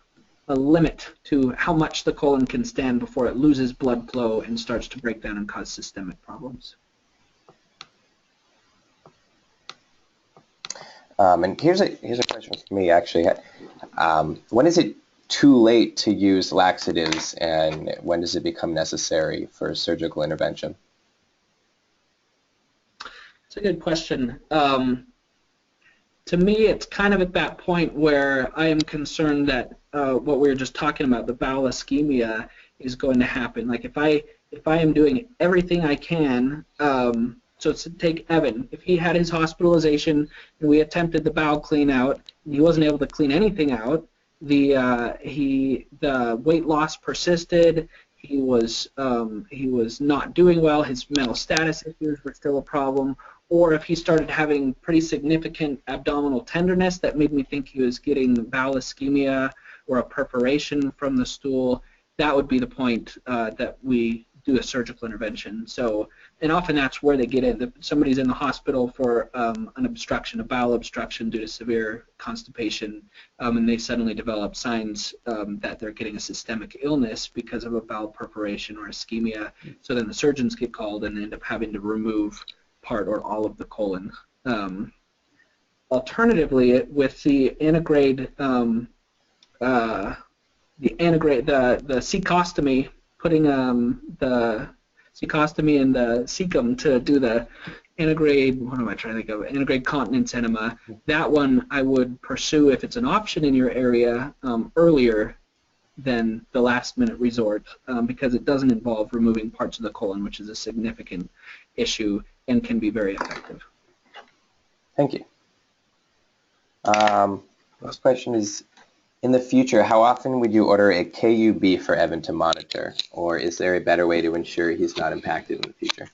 limit to how much the colon can stand before it loses blood flow and starts to break down and cause systemic problems. And here's a question for me, actually. When is it too late to use laxatives, and when does it become necessary for surgical intervention? It's a good question. To me, it's kind of at that point where I am concerned that what we were just talking about, the bowel ischemia, is going to happen. Like if I am doing everything I can, so to take Evan, if he had his hospitalization and we attempted the bowel clean out, and he wasn't able to clean anything out, the weight loss persisted. He was not doing well. His mental status issues were still a problem. Or if he started having pretty significant abdominal tenderness that made me think he was getting bowel ischemia or a perforation from the stool, that would be the point that we do a surgical intervention. So, and often that's where they get in. Somebody's in the hospital for an obstruction, a bowel obstruction due to severe constipation, and they suddenly develop signs that they're getting a systemic illness because of a bowel perforation or ischemia. So then the surgeons get called and end up having to remove part or all of the colon. Alternatively, with the antegrade, the cecostomy, putting the cecostomy and the cecum to do the antegrade, what am I trying to think of? Antegrade continence enema. That one I would pursue if it's an option in your area earlier than the last-minute resort because it doesn't involve removing parts of the colon, which is a significant issue and can be very effective. Thank you. Next question is, in the future, how often would you order a KUB for Evan to monitor, or is there a better way to ensure he's not impacted in the future?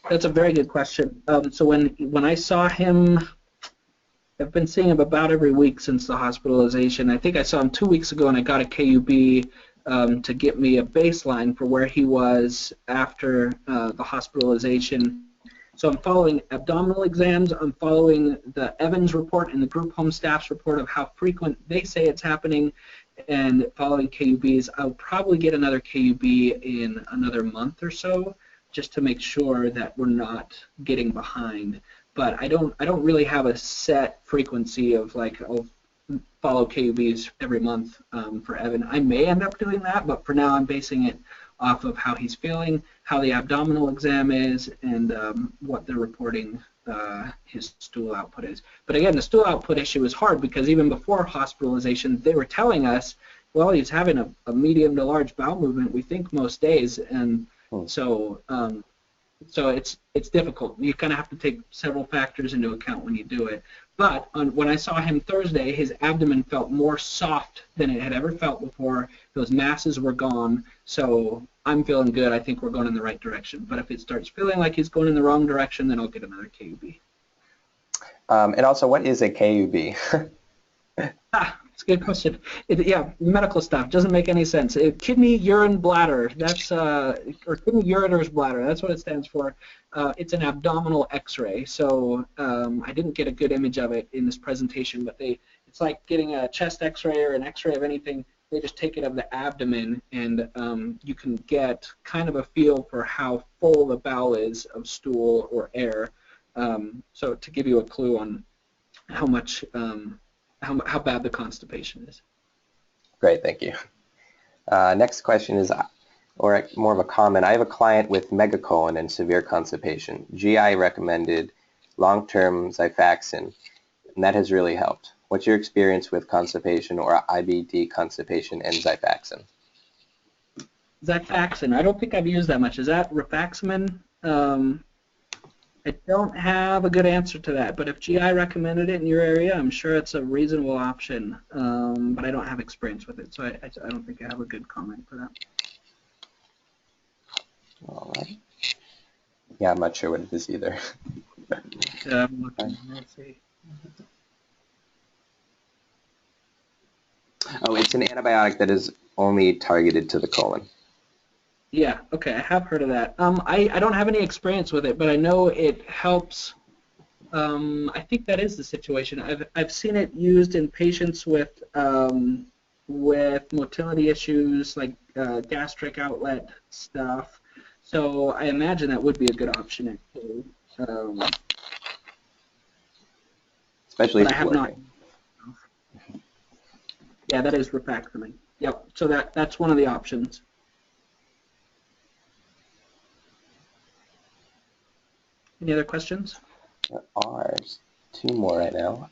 That's a very good question. So when I saw him, I've been seeing him about every week since the hospitalization. I think I saw him 2 weeks ago, and I got a KUB to get me a baseline for where he was after the hospitalization. So I'm following abdominal exams, I'm following the Evans report and the group home staff's report of how frequent they say it's happening, and following KUBs. I'll probably get another KUB in another month or so, just to make sure that we're not getting behind. But I don't really have a set frequency of like I'll follow KUBs every month for Evan. I may end up doing that, but for now I'm basing it off of how he's feeling, how the abdominal exam is, and what they're reporting his stool output is. But again, the stool output issue is hard because even before hospitalization, they were telling us, well, he's having a medium to large bowel movement, we think, most days, and so it's difficult. You kind of have to take several factors into account when you do it. But when I saw him Thursday, his abdomen felt more soft than it had ever felt before. Those masses were gone, so I'm feeling good. I think we're going in the right direction. But if it starts feeling like he's going in the wrong direction, then I'll get another KUB. And also, what is a KUB? It's a good question. Yeah, medical stuff doesn't make any sense. Kidney, urine, bladder. That's or kidney ureter's bladder. That's what it stands for. It's an abdominal X-ray. So I didn't get a good image of it in this presentation, but it's like getting a chest X-ray or an X-ray of anything. They just take it of the abdomen, and you can get kind of a feel for how full the bowel is of stool or air. So to give you a clue on how much. How bad the constipation is. Great, thank you. Next question is, or more of a comment. I have a client with megacolon and severe constipation. GI recommended long-term Xifaxan, and that has really helped. What's your experience with constipation or IBD constipation and Xifaxan? Xifaxan, I don't think I've used that much. Is that rifaximin? I don't have a good answer to that, but if GI recommended it in your area, I'm sure it's a reasonable option, but I don't have experience with it, so I don't think I have a good comment for that. All right. Yeah, I'm not sure what it is either. I'm looking. Let's see. Oh, it's an antibiotic that is only targeted to the colon. Yeah, okay, I have heard of that. I don't have any experience with it, but I know it helps. I think that is the situation. I've seen it used in patients with motility issues, like gastric outlet stuff. So I imagine that would be a good option, actually. Especially if I have not. working. Yeah, that is rifaximin. Yep. So that's one of the options. Any other questions? There are 2 more right now.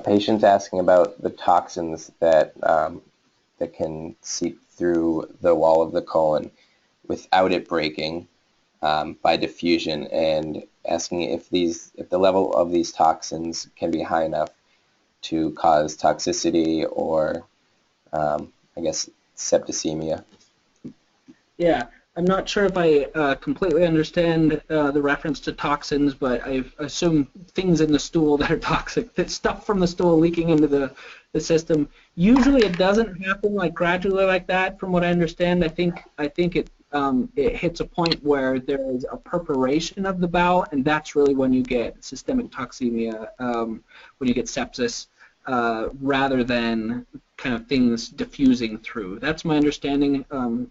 Patients asking about the toxins that that can seep through the wall of the colon without it breaking by diffusion, and asking if the level of these toxins can be high enough to cause toxicity or I guess septicemia. Yeah, I'm not sure if I completely understand the reference to toxins, but I assume things in the stool that are toxic, that stuff from the stool leaking into the system. Usually it doesn't happen like gradually like that, from what I understand. I think it hits a point where there is a perforation of the bowel, and that's really when you get systemic toxemia, when you get sepsis, rather than kind of things diffusing through. That's my understanding.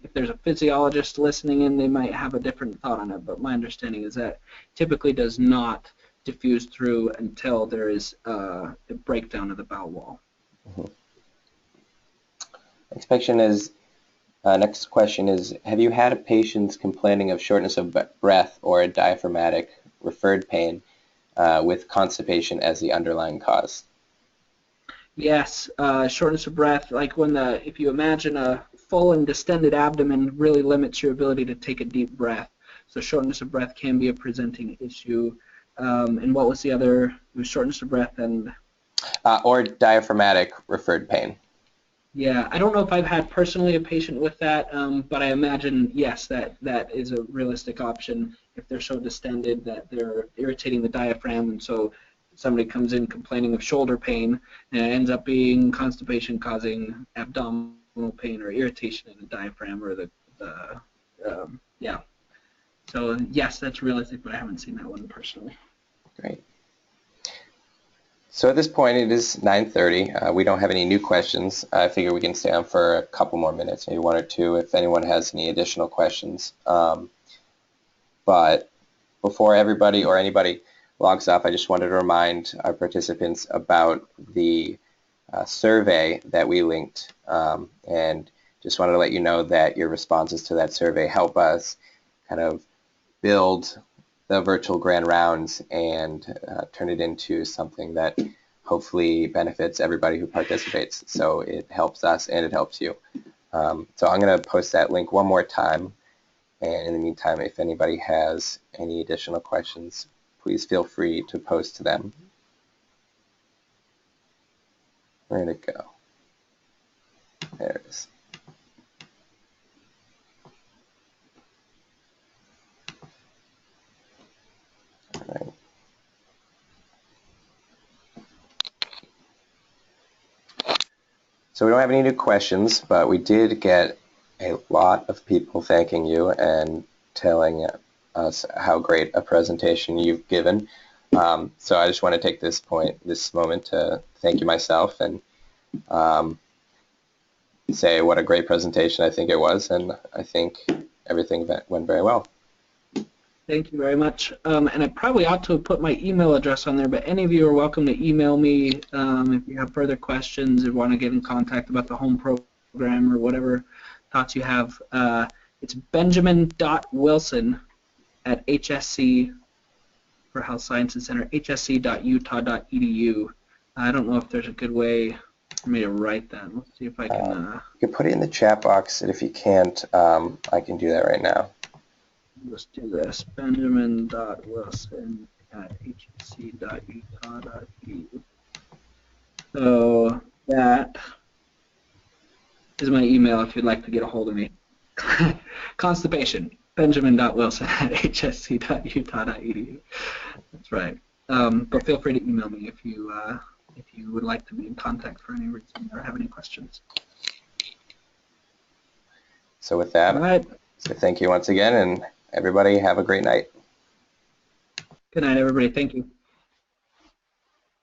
If there's a physiologist listening in, they might have a different thought on it, but my understanding is that typically does not diffuse through until there is a breakdown of the bowel wall. Mm-hmm. Next question is, have you had patients complaining of shortness of breath or a diaphragmatic referred pain with constipation as the underlying cause. Yes, shortness of breath, like if you imagine a full and distended abdomen really limits your ability to take a deep breath. So shortness of breath can be a presenting issue. And what was the other? It was shortness of breath and... or diaphragmatic referred pain. Yeah, I don't know if I've had personally a patient with that, but I imagine, yes, that is a realistic option if they're so distended that they're irritating the diaphragm, and so somebody comes in complaining of shoulder pain, and it ends up being constipation causing abdominal pain or irritation in the diaphragm or yeah. So yes, that's realistic, but I haven't seen that one personally. Great. So at this point, it is 9:30. We don't have any new questions. I figure we can stay on for a couple more minutes, maybe one or two, if anyone has any additional questions. But before everybody or anybody logs off, I just wanted to remind our participants about the survey that we linked, and just wanted to let you know that your responses to that survey help us kind of build the virtual grand rounds and turn it into something that hopefully benefits everybody who participates. So it helps us and it helps you. So I'm going to post that link one more time. And in the meantime, if anybody has any additional questions, please feel free to post them. Where'd it go? There it is. All right. So we don't have any new questions, but we did get a lot of people thanking you and telling us how great a presentation you've given. So I just want to take this moment to thank you myself and say what a great presentation I think it was, and I think everything went very well. Thank you very much. And I probably ought to have put my email address on there, but any of you are welcome to email me if you have further questions or want to get in contact about the home program or whatever thoughts you have. It's benjamin.wilson@HSC for Health Sciences Center, hsc.utah.edu. I don't know if there's a good way for me to write that. Let's see if I can... You can put it in the chat box, and if you can't, I can do that right now. Let's do this. benjamin.wilson@hsc.utah.edu. So that is my email if you'd like to get a hold of me. Constipation, benjamin.wilson@hsc.utah.edu. That's right. But feel free to email me if you would like to be in contact for any reason or have any questions. So with that, all right. So thank you once again, and everybody have a great night. Good night, everybody. Thank you.